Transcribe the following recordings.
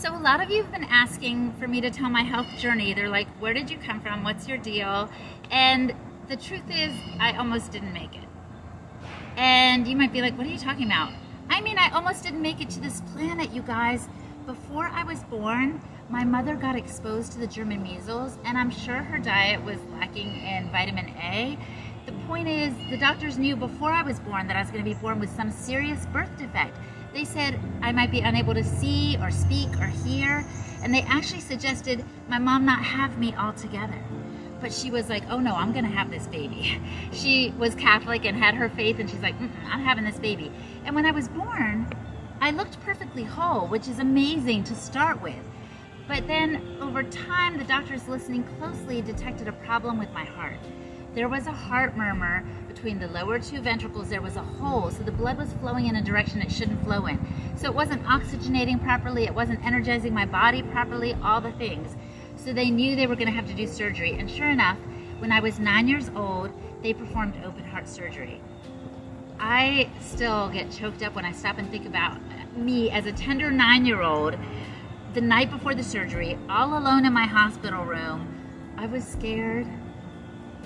So a lot of you have been asking for me to tell my health journey. They're like, where did you come from? What's your deal? And the truth is, I almost didn't make it. And you might be like, what are you talking about? I mean, I almost didn't make it to this planet, you guys. Before I was born, my mother got exposed to the German measles, and I'm sure her diet was lacking in vitamin A. The point is, the doctors knew before I was born that I was going to be born with some serious birth defect. They said I might be unable to see or speak or hear, and they actually suggested my mom not have me altogether. But she was like, oh no, I'm gonna have this baby. She was Catholic and had her faith, and she's like, I'm having this baby. And when I was born, I looked perfectly whole, which is amazing to start with. But then over time, the doctors listening closely detected a problem with my heart. There was a heart murmur between the lower two ventricles. There was a hole, so the blood was flowing in a direction it shouldn't flow in. So it wasn't oxygenating properly, it wasn't energizing my body properly, all the things. So they knew they were going to have to do surgery. And sure enough, when I was 9 years old, they performed open heart surgery. I still get choked up when I stop and think about me as a tender 9-year-old, the night before the surgery, all alone in my hospital room. I was scared.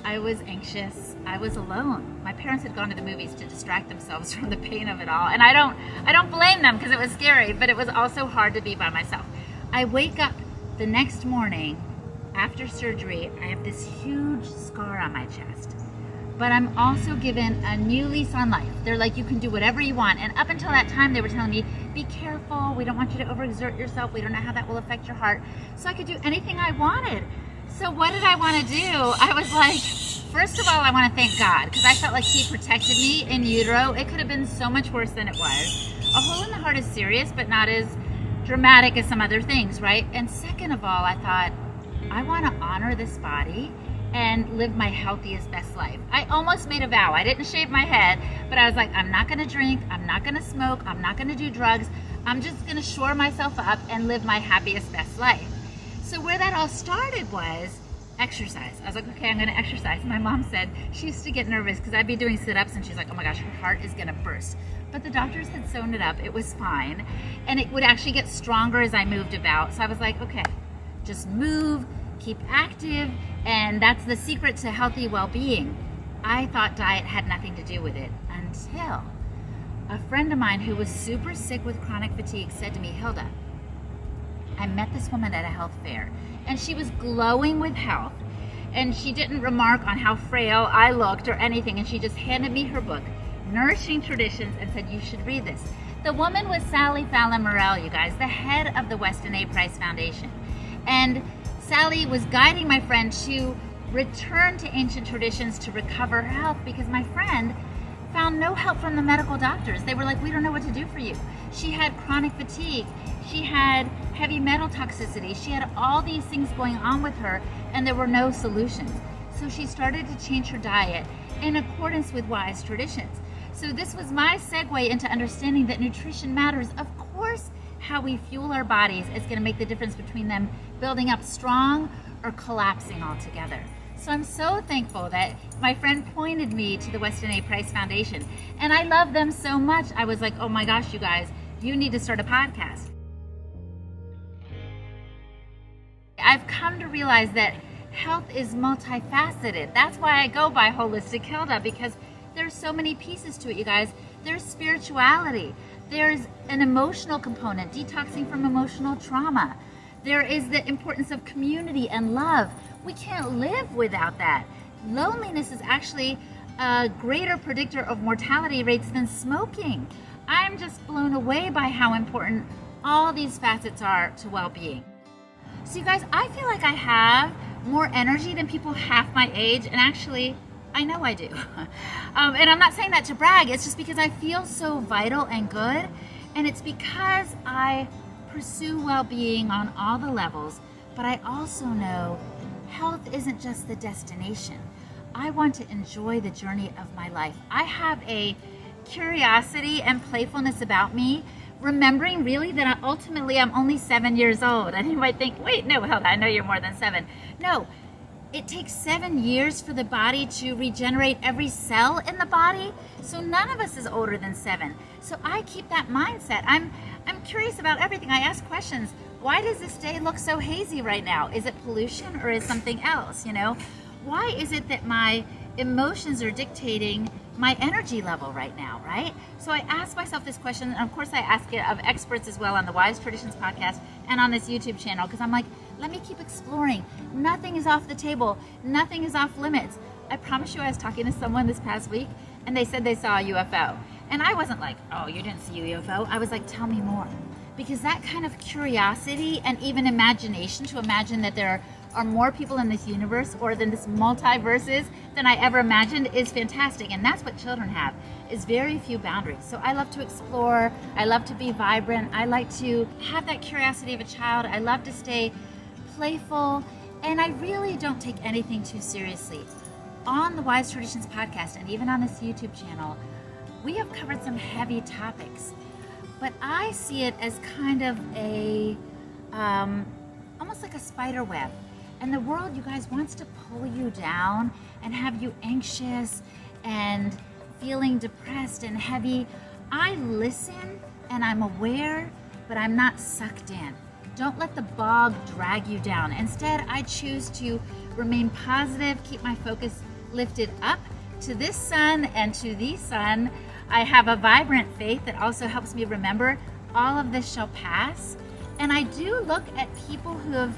I was anxious. I was alone. My parents had gone to the movies to distract themselves from the pain of it all. And I don't blame them, because it was scary, but it was also hard to be by myself. I wake up the next morning after surgery. I have this huge scar on my chest, but I'm also given a new lease on life. They're like, you can do whatever you want. And up until that time, they were telling me, be careful. We don't want you to overexert yourself. We don't know how that will affect your heart. So I could do anything I wanted. So what did I want to do? I was like, first of all, I want to thank God, because I felt like He protected me in utero. It could have been so much worse than it was. A hole in the heart is serious, but not as dramatic as some other things, right? And second of all, I thought, I want to honor this body and live my healthiest, best life. I almost made a vow. I didn't shave my head, but I was like, I'm not going to drink. I'm not going to smoke. I'm not going to do drugs. I'm just going to shore myself up and live my happiest, best life. So where that all started was exercise. I was like, okay, I'm going to exercise. My mom said she used to get nervous because I'd be doing sit-ups, and she's like, oh my gosh, her heart is going to burst. But the doctors had sewn it up. It was fine. And it would actually get stronger as I moved about. So I was like, okay, just move, keep active, and that's the secret to healthy well-being. I thought diet had nothing to do with it until a friend of mine who was super sick with chronic fatigue said to me, Hilda, I met this woman at a health fair, and she was glowing with health, and she didn't remark on how frail I looked or anything, and she just handed me her book, Nourishing Traditions, and said, you should read this. The woman was Sally Fallon Morell, you guys, the head of the Weston A. Price Foundation. And Sally was guiding my friend to return to ancient traditions to recover her health, because my friend found no help from the medical doctors. They were like, we don't know what to do for you. She had chronic fatigue. She had heavy metal toxicity. She had all these things going on with her, and there were no solutions. So she started to change her diet in accordance with wise traditions. So this was my segue into understanding that nutrition matters. Of course, how we fuel our bodies is going to make the difference between them building up strong or collapsing altogether. So I'm so thankful that my friend pointed me to the Weston A. Price Foundation. And I love them so much. I was like, oh my gosh, you guys, you need to start a podcast. I've come to realize that health is multifaceted. That's why I go by Holistic Hilda, because there's so many pieces to it, you guys. There's spirituality. There's an emotional component, detoxing from emotional trauma. There is the importance of community and love. We can't live without that. Loneliness is actually a greater predictor of mortality rates than smoking. I'm just blown away by how important all these facets are to well-being. So you guys, I feel like I have more energy than people half my age, and actually, I know I do. And I'm not saying that to brag, it's just because I feel so vital and good, and it's because I pursue well-being on all the levels, but I also know health isn't just the destination. I want to enjoy the journey of my life. I have a curiosity and playfulness about me, remembering really that ultimately I'm only 7 years old. And you might think, wait, no, Hilda, I know you're more than 7. No, it takes 7 years for the body to regenerate every cell in the body. So none of us is older than 7. So I keep that mindset. I'm curious about everything. I ask questions. Why does this day look so hazy right now? Is it pollution or is something else, you know? Why is it that my emotions are dictating my energy level right now, right? So I ask myself this question, and of course I ask it of experts as well on the Wise Traditions podcast and on this YouTube channel, because I'm like, let me keep exploring. Nothing is off the table. Nothing is off limits. I promise you, I was talking to someone this past week, and they said they saw a UFO. And I wasn't like, oh, you didn't see a UFO. I was like, tell me more. Because that kind of curiosity and even imagination, to imagine that there are more people in this universe or than this multiverses than I ever imagined, is fantastic. And that's what children have, is very few boundaries. So I love to explore. I love to be vibrant. I like to have that curiosity of a child. I love to stay playful. And I really don't take anything too seriously. On the Wise Traditions podcast and even on this YouTube channel, we have covered some heavy topics. But I see it as kind of a, almost like a spider web. And the world, you guys, wants to pull you down and have you anxious and feeling depressed and heavy. I listen and I'm aware, but I'm not sucked in. Don't let the bog drag you down. Instead, I choose to remain positive, keep my focus lifted up to this sun and to the sun. I have a vibrant faith that also helps me remember all of this shall pass. And I do look at people who have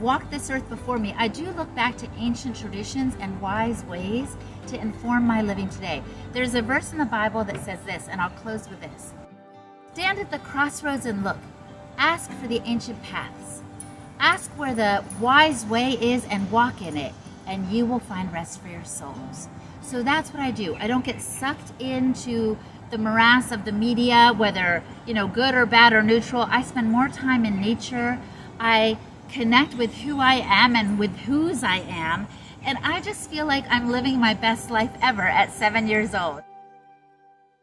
walked this earth before me. I do look back to ancient traditions and wise ways to inform my living today. There's a verse in the Bible that says this, and I'll close with this. Stand at the crossroads and look. Ask for the ancient paths. Ask where the wise way is and walk in it, and you will find rest for your souls. So that's what I do. I don't get sucked into the morass of the media, whether, you know, good or bad or neutral. I spend more time in nature. I connect with who I am and with whose I am. And I just feel like I'm living my best life ever at 7 years old.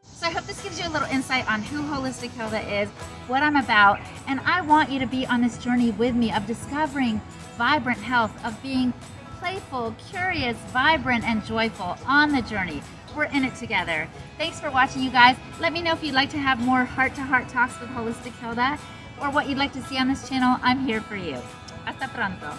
So I hope this gives you a little insight on who Holistic Hilda is, what I'm about, and I want you to be on this journey with me of discovering vibrant health, of being playful, curious, vibrant, and joyful on the journey. We're in it together. Thanks for watching, you guys. Let me know if you'd like to have more heart-to-heart talks with Holistic Hilda, or what you'd like to see on this channel. I'm here for you. Hasta pronto.